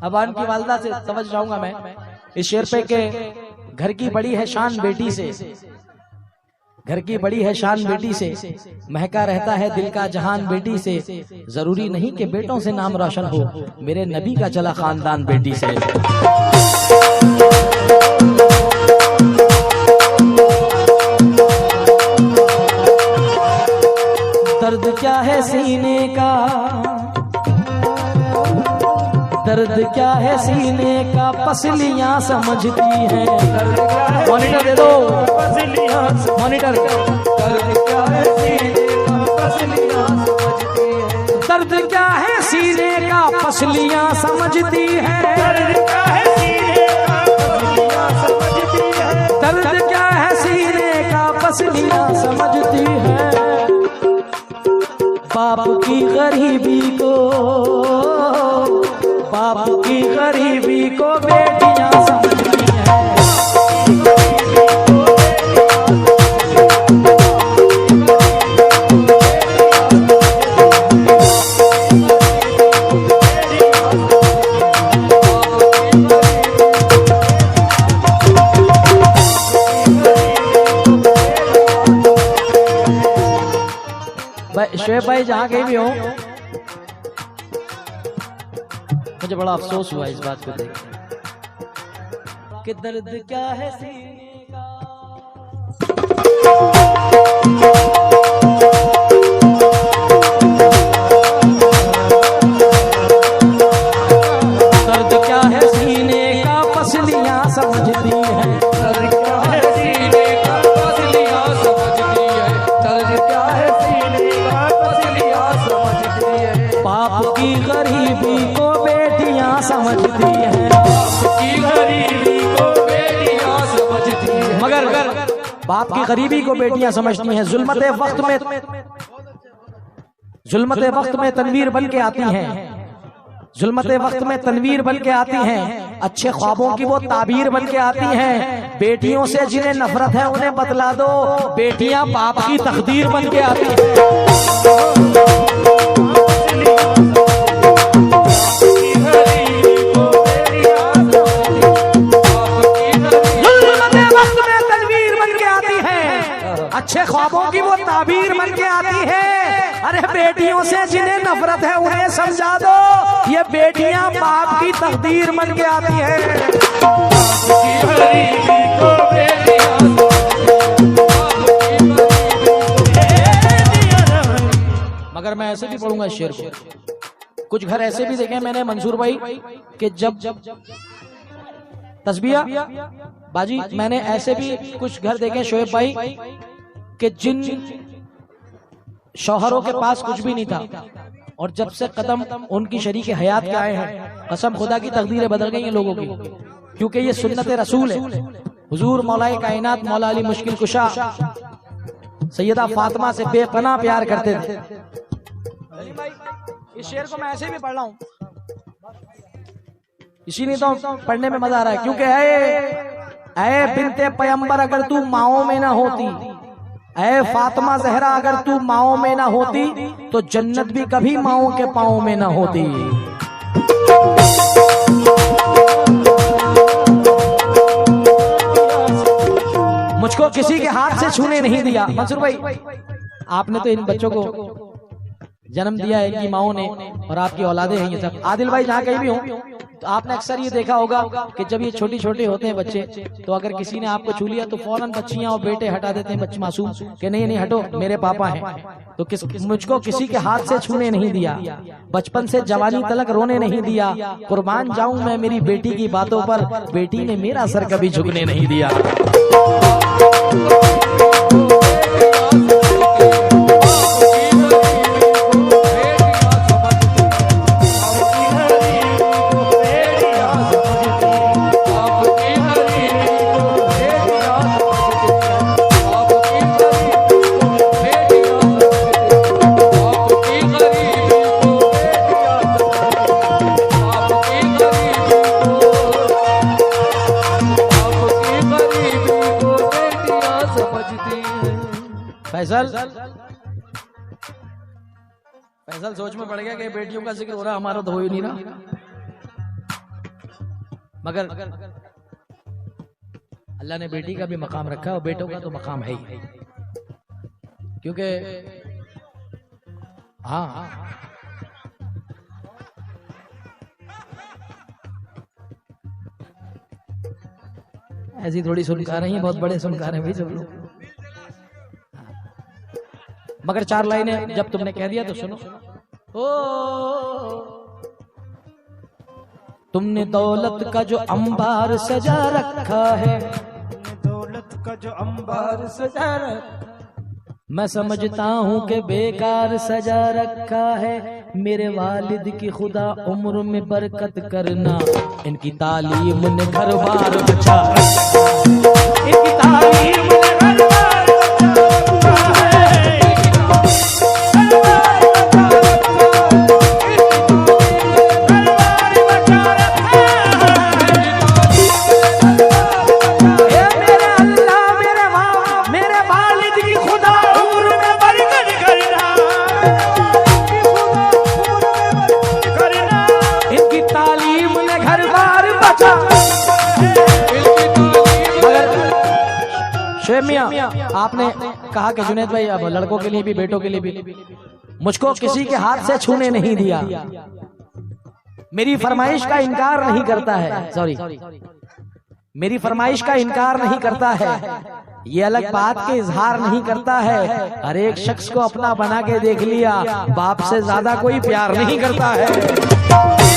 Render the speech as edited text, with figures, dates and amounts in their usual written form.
अब उनकी वालदा से समझ जाऊंगा मैं इस शेर पे के घर की बड़ी है शान बेटी से, घर की बड़ी है शान बेटी से, महका रहता है दिल का जहान बेटी से। जरूरी नहीं कि बेटों से नाम रोशन हो, मेरे नबी का चला खानदान बेटी से। दर्द क्या है सीने का, दर्द क्या है सीने का, पसलियां समझती हैं। मॉनिटर दे दो, मॉनिटर। दर्द क्या है सीने का, पसलियां समझती हैं। दर्द क्या है सीने का, पसलियां समझती हैं। दर्द क्या है सीने का, पसलियां समझती हैं। दर्द क्या है सीने का, पसलियां समझती हैं। बाप की गरीबी को, बाप की गरीबी को बेटियां समझती हैं। शोएब भाई जहां कहीं भी हो, मुझे बड़ा अफसोस हुआ इस बात को देख कि दर्द क्या है सीने का। दर्द क्या है सीने का, पसलियां समझती हैं। दर्द क्या है सीने का, पसलियां समझती हैं। दर्द क्या है सीने का, पसलियां समझती हैं। बाप की गरीबी को बेटियां समझती हैं। बाप की गरीबी को बेटियां समझती हैं। मगर बाप की गरीबी को बेटियां समझती हैं। जुल्मत वक्त में, जुल्मत वक्त में तनवीर बन के आती हैं। जुल्मत वक्त में तनवीर बन के आती हैं। अच्छे ख्वाबों की वो ताबीर बन के आती हैं। बेटियों से जिन्हें नफरत है उन्हें बतला दो, बेटियां बाप की तकदीर बन के आती हैं। अच्छे ख्वाबों की वो ताबीर बन के आती है। अरे बेटियों से जिन्हें नफरत है उन्हें समझा दो, ये बेटियां बाप की तकदीर बन के आती है। मगर मैं ऐसे भी पढ़ूंगा इस शेर को। कुछ घर ऐसे भी देखे मैंने मंसूर भाई कि जब तस्बीह बाजी, मैंने ऐसे भी कुछ घर देखे शोएब भाई कि जिन शौहरों के पास कुछ भी नहीं था और जब से कदम उनकी शरीक हयात के आए हैं, कसम खुदा की तकदीरें बदल गई हैं लोगों की, क्योंकि ये सुन्नत रसूल है। हुजूर मौलाए कायनात मौला अली मुश्किल कुशा सैयदा फातिमा से बेपनाह प्यार करते थे। इस शेर को मैं ऐसे भी पढ़ रहा हूँ, इसीलिए तो पढ़ने में मजा आ रहा है, क्योंकि ऐ बिनते पैगंबर अगर तू माओ में ना होती, ऐ फातिमा जहरा अगर तू माओ में ना होती, तो जन्नत भी कभी माओ के पाओ में ना होती। मुझको किसी के हाथ से छूने नहीं दिया। मंसूर भाई आपने तो इन बच्चों को जन्म दिया है इनकी माओ ने, और आपकी औलादे हैं ये सब। आदिल भाई जहाँ कहीं भी हो तो आपने अक्सर ये देखा होगा कि जब ये छोटे छोटे होते हैं बच्चे, तो अगर किसी ने आपको छू लिया तो फौरन बच्चियां और बेटे हटा देते हैं, बच्चे मासूम कि नहीं नहीं हटो मेरे पापा हैं। तो मुझको किसी के हाथ से छूने नहीं दिया, बचपन से जवानी तलक रोने नहीं दिया। कुर्बान जाऊं मैं मेरी बेटी की बातों पर, बेटी ने मेरा सर कभी झुकने नहीं दिया। फैसल सोच में पड़ गया कि बेटियों का जिक्र हो रहा, हमारा तो हो ही नहीं रहा। मगर अल्लाह ने बेटी का भी मकाम रखा है और बेटों का तो मकाम है ही, क्योंकि हाँ ऐसी थोड़ी सुनकार हैं, बहुत बड़े सुनकार हैं भाई सब लोग। मगर 4 लाइनें जब तुमने कह दिया तो सुनो। ओ तुमने दौलत का जो अंबार सजा रखा है, दौलत का जो अंबार सजा रखा, मैं समझता हूँ कि बेकार सजा रखा है। मेरे वालिद की खुदा उम्र में बरकत करना, इनकी तालीम ने घर बार बचा, इनकी तालीम ने घर बार मियां। आपने कहा कि जुनैद भाई अब लड़कों के लिए भी बेटों के लिए भी, मुझको किसी के हाथ से छूने नहीं दिया, मेरी फरमाइश का इनकार नहीं करता है, सॉरी मेरी फरमाइश का इनकार नहीं करता है, ये अलग बात के इजहार नहीं करता है। हर एक शख्स को अपना बना के देख लिया, बाप से ज्यादा कोई प्यार नहीं करता है।